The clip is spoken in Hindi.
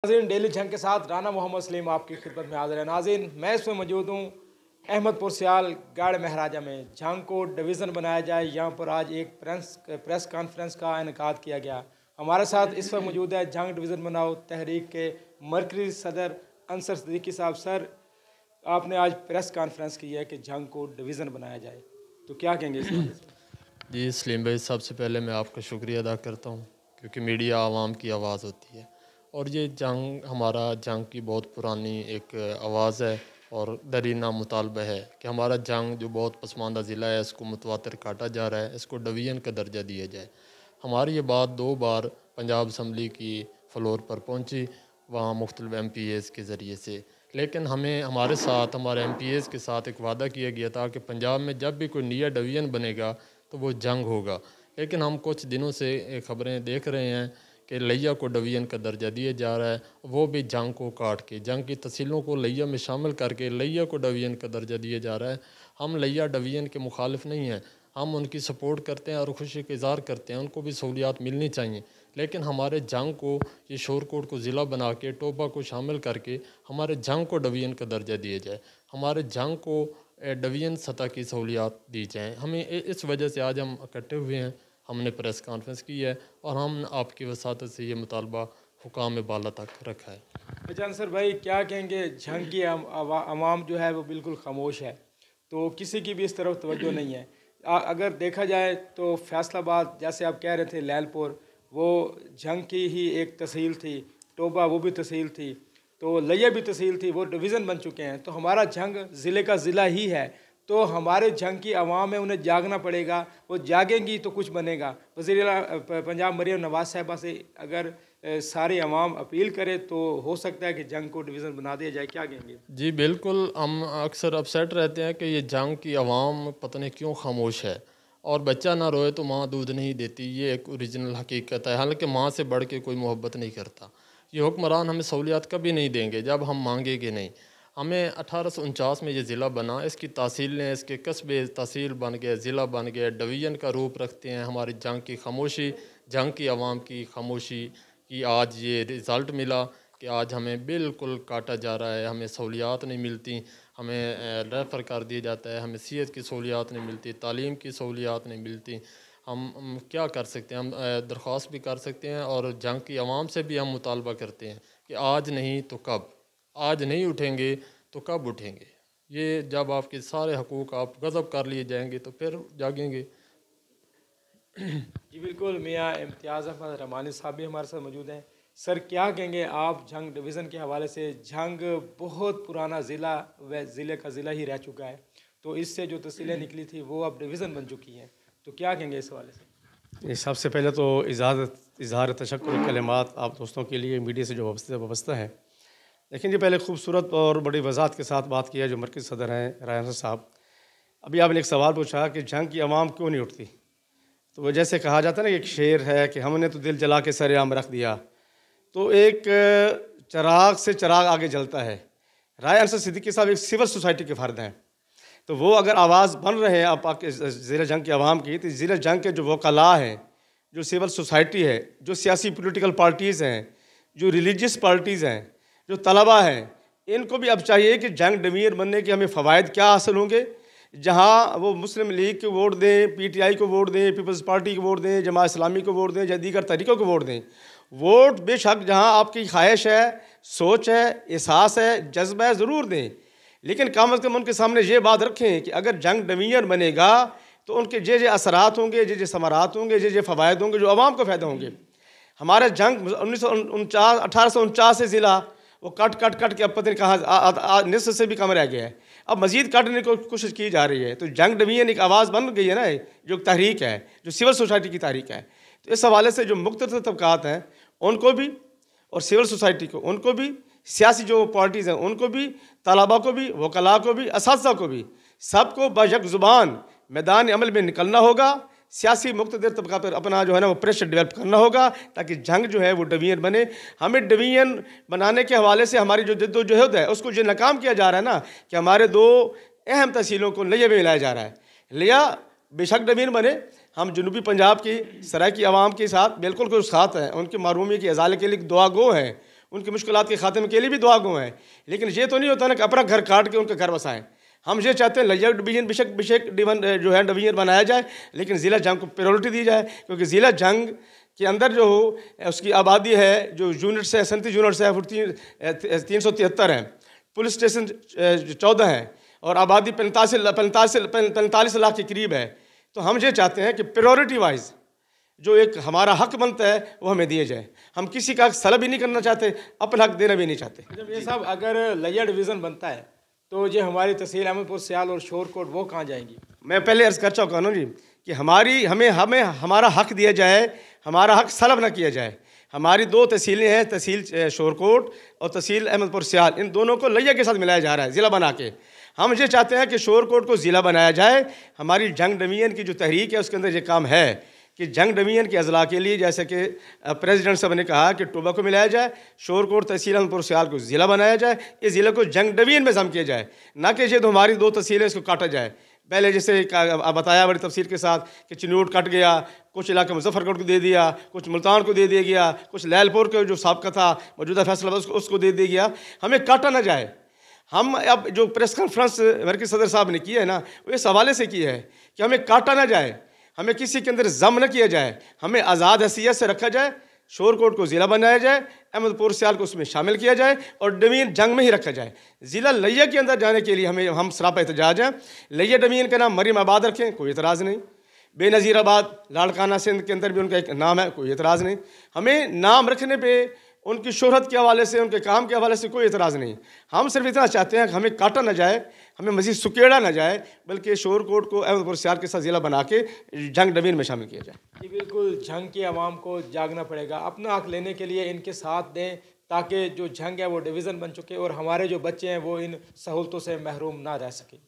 नाज़रीन, डेली जंग के साथ राना मोहम्मद सलीम आपकी खिदमत में हाजिर है। नाज़रीन, मैं इसमें मौजूद हूँ अहमदपुर सियाल गाड़ महाराजा में। जंग को डिवीज़न बनाया जाए, यहाँ पर आज एक प्रेस कॉन्फ्रेंस का इनेकाद किया गया। हमारे साथ इस वक्त मौजूद है जंग डिवीज़न बनाओ तहरीक के मरकज़ी सदर अंसर सिद्दीकी साहब। सर, आपने आज प्रेस कॉन्फ्रेंस की है कि जंग को डिवीज़न बनाया जाए, तो क्या कहेंगे इस बारे में? जी सलीम भाई, सबसे पहले मैं आपका शुक्रिया अदा करता हूँ, क्योंकि मीडिया आवाम की आवाज़ होती है और ये हमारा जंग की बहुत पुरानी एक आवाज़ है और दरीना मुतालबा है कि हमारा जंग जो बहुत पसमानदा ज़िला है इसको मुतवातर काटा जा रहा है, इसको डिवीज़न का दर्जा दिया जाए। हमारी ये बात 2 बार पंजाब असम्बली की फ्लोर पर पहुँची, वहाँ मुख्तलिफ MPs के ज़रिए से, लेकिन हमारे साथ हमारे MPs के साथ एक वादा किया गया था कि पंजाब में जब भी कोई नया डिवीज़न बनेगा तो वो जंग होगा। लेकिन हम कुछ दिनों से खबरें देख रहे हैं कि लिया को डिवीज़न का दर्जा दिया जा रहा है, वो भी जंग को काट के, जंग की तहसीलों को लिया में शामिल करके लिया को डिवीज़न का दर्जा दिया जा रहा है। हम लिया डिवीज़न के मुखालिफ नहीं हैं, हम उनकी सपोर्ट करते हैं और खुशी का इज़हार करते हैं, उनको भी सहूलियात मिलनी चाहिए। लेकिन हमारे जंग को, ये शोरकोट को ज़िला बना के, टोबा को शामिल करके हमारे जंग को डिवीज़न का दर्जा दिया जाए, हमारे जंग को डिवीज़न सतह की सहूलियात दी जाएँ। हमें इस वजह से आज हम इकट्ठे हुए हैं, हमने प्रेस कॉन्फ्रेंस की है और हम आपकी वसात से ये मुतालबा हुकाम बाला तक रखा है। अच्छा अंसर भाई, क्या कहेंगे? जंग की आवाम जो है वो बिल्कुल खामोश है, तो किसी की भी इस तरफ तवज्जो नहीं है। अगर देखा जाए तो फैसलाबाद, जैसे आप कह रहे थे, लैलपुर, वो जंग की ही एक तहसील थी, टोबा वो भी तहसील थी, तो लिया भी तहसील थी, वो डिवीज़न बन चुके हैं। तो हमारा जंग ज़िले का ज़िला ही है, तो हमारे जंग की आवाम है, उन्हें जागना पड़ेगा, वो जागेंगी तो कुछ बनेगा। वज़ीर पंजाब मरियम नवाज़ साहिबा से अगर सारी आवाम अपील करे तो हो सकता है कि जंग को डिवीज़न बना दिया जाए, क्या कहेंगे? जी बिल्कुल, हम अक्सर अपसेट रहते हैं कि ये जंग की आवाम पता नहीं क्यों खामोश है, और बच्चा ना रोए तो माँ दूध नहीं देती, ये एक ओरिजिनल हकीकत है। हालांकि माँ से बढ़ के कोई मोहब्बत नहीं करता। ये हुक्मरान हमें सहूलियात कभी नहीं देंगे जब हम मांगेंगे नहीं। हमें 1849 में ये ज़िला बना, इसकी तहसीलें, इसके कस्बे तहसील बन गए, ज़िला बन गए, डिवीज़न का रूप रखते हैं। हमारी जंग की खामोशी, जंग की आवाम की खामोशी की आज ये रिज़ल्ट मिला कि आज हमें बिल्कुल काटा जा रहा है, हमें सहूलियात नहीं मिलती, हमें रेफ़र कर दिया जाता है, हमें सेहत की सहूलियात नहीं मिलती, तालीम की सहूलियात नहीं मिलती। हम क्या कर सकते हैं? हम दरख्वास्त भी कर सकते हैं और जंग की आवाम से भी हम मुतालबा करते हैं कि आज नहीं तो कब, आज नहीं उठेंगे तो कब उठेंगे? ये जब आपके सारे हकूक़ आप गज़ब कर लिए जाएंगे तो फिर जागेंगे। जी बिल्कुल, मियाँ इम्तियाज़ अहमद रमानी साहब भी हमारे साथ मौजूद हैं। सर, क्या कहेंगे आप जंग डिवीज़न के हवाले से? जंग बहुत पुराना ज़िला व ज़िले का ज़िला ही रह चुका है, तो इससे जो तहसीलें निकली थी वो अब डिवीज़न बन चुकी हैं, तो क्या कहेंगे इस हवाले से? सबसे पहले तो इज़हार तशक्कुर कलिमात आप दोस्तों के लिए, मीडिया से जो वाबस्ता है। लेकिन ये पहले खूबसूरत और बड़ी वज़ाहत के साथ बात किया जो मरकज़ी सदर हैं राना साहब। अभी आपने एक सवाल पूछा कि जंग की आवाम क्यों नहीं उठती, तो वो जैसे कहा जाता है ना, एक शेर है कि हमने तो दिल जला के सरेआम रख दिया। तो एक चिराग से चिराग आगे जलता है। राय अंसर सिद्दीकी साहब एक सिविल सोसाइटी के फ़र्द हैं, तो वो अगर आवाज़ बन रहे हैं आप ज़िला जंग की आवाम की, तो ज़िला जंग के जो वकला हैं, जो सिविल सोसाइटी है, जो सियासी पॉलिटिकल पार्टीज़ हैं, जो रिलीजियस पार्टीज़ हैं, जो तलबा हैं, इनको भी अब चाहिए कि जंग डिवीज़न बनने के हमें फ़वाइद क्या हासिल होंगे। जहाँ वो मुस्लिम लीग को वोट दें, PTI को वोट दें, पीपल्स पार्टी को वोट दें, जमात इस्लामी को वोट दें या दीगर तरीक़ों को वोट दें, वोट बेशक जहाँ आपकी ख्वाहिश है, सोच है, एहसास है, जज्बा है, ज़रूर दें। लेकिन कम अज़ कम उनके सामने ये बात रखें कि अगर जंग डिवीज़न बनेगा तो उनके जे असरात होंगे, जे समरात होंगे, जे फ़वायद होंगे जो आवाम को फ़ायदा होंगे। हमारे जंग 1849 से ज़िला वो कट के अब पता नहीं कहाँ निस्फ से भी कम रह गया है, अब मज़ीद काटने की कोशिश की जा रही है। तो जंग डिवीज़न एक आवाज़ बन गई है ना, जो तहरीक है, जो सिविल सोसाइटी की तहरीक है। तो इस हवाले से जो मुख्तलिफ तबक़ात हैं उनको भी, और सिविल सोसाइटी को, उनको भी, सियासी जो पार्टीज़ हैं उनको भी, तलबा को भी, वकला को भी, असातिज़ा को भी, सबको बयक ज़ुबान मैदान अमल में निकलना होगा। सियासी मुख्तलिफ तबका पर अपना जो है ना वो प्रेशर डेवलप करना होगा ताकि जंग जो है वो डिवीज़न बने। हमें डिवीज़न बनाने के हवाले से हमारी जो जद्दोजहद है उसको जो नाकाम किया जा रहा है ना, कि हमारे 2 अहम तहसीलों को लिया में मिलाया जा रहा है। लिया बेशक डिवीज़न बने, हम जनूबी पंजाब की सराय की आवाम के साथ बिल्कुल कोई साथ हैं, उनकी महरूमी के अजाले के लिए दुआ गो हैं, उनकी मुश्किलात के खात्मे के लिए भी दुआ गो हैं। लेकिन ये तो नहीं होता ना कि अपना घर काट के उनका घर बसाएं। हम ये चाहते हैं लिया डिवीज़न बेशक जो है डिवीज़न बनाया जाए, लेकिन ज़िला जंग को प्रायोरिटी दी जाए, क्योंकि ज़िला जंग के अंदर जो हो उसकी आबादी है, जो यूनिट्स है 37 यूनिट्स है, 373 हैं, पुलिस स्टेशन 14 हैं और आबादी 45 लाख के करीब है। तो हम ये चाहते हैं कि प्रायोरिटी वाइज जो एक हमारा हक बनता है वो हमें दिए जाए। हम किसी का सलब भी नहीं करना चाहते, अपना हक देना भी नहीं चाहते। जब ये साहब अगर लिया डिवीज़न बनता है तो ये हमारी तहसील अहमदपुर सियाल और शोरकोट वो कहाँ जाएंगी? मैं पहले अर्ज़ कर चुका हूँ जी कि हमें हमारा हक दिया जाए, हमारा हक सलब ना किया जाए। हमारी 2 तहसीलें हैं, तहसील शोरकोट और तहसील अहमदपुर सियाल, इन दोनों को लिया के साथ मिलाया जा रहा है ज़िला बना के। हम ये चाहते हैं कि शोरकोट को ज़िला बनाया जाए। हमारी जंग डिवीज़न की जो तहरीक है उसके अंदर ये काम है कि जंग डिवीज़न के अजला के लिए, जैसे कि प्रेसिडेंट साहब ने कहा कि टोबा को मिलाया जाए, शोरकोट तहसील अहमदपुर सियाल को ज़िला बनाया जाए, इस ज़िले को जंग डिवीज़न में जम किया जाए, ना कि ये तो हमारी 2 तहसीलें इसको काटा जाए। पहले जैसे बताया बड़ी तफसील के साथ कि चिन्नूट कट गया, कुछ इलाके मुजफ्फरगढ़ को दे दिया, कुछ मुल्तान को दे दिया गया, कुछ लैलपुर के जो साबका था मौजूदा फैसला उसको दे दिया गया। हमें काटा ना जाए। हम अब जो प्रेस कॉन्फ्रेंस मरकज़ी सदर साहब ने की है ना, वो इस हवाले से की है कि हमें काटा ना जाए, हमें किसी के अंदर जम न किया जाए, हमें आज़ाद हैसियत से रखा जाए। शोरकोट को ज़िला बनाया जाए, अहमदपुर सियाल को उसमें शामिल किया जाए और डिवीज़न जंग में ही रखा जाए। ज़िला लिया के अंदर जाने के लिए हम सरापा एहतजाज हैं। लिया डिवीज़न का नाम मरीम आबाद रखें, कोई एतराज़ नहीं। बेनज़ीराबाद लाड़काना सिंध के अंदर भी उनका एक नाम है, कोई एतराज़ नहीं। हमें नाम रखने पर उनकी शोहरत के हवाले से, उनके काम के हवाले से कोई एतराज़ नहीं। हम सिर्फ इतना चाहते हैं कि हमें काटा ना जाए, हमें मज़ीद सुकेड़ा ना जाए, बल्कि शोरकोट को अहमदपुर सियाल के साथ ज़िला बना के जंग डिवीज़न में शामिल किया जाए। जी बिल्कुल, जंग की आवाम को जागना पड़ेगा, अपना हक लेने के लिए इनके साथ दें, ताकि जो जंग है वो डिवीज़न बन चुके और हमारे जो बच्चे हैं वो इन सहूलतों से महरूम ना रह सकें।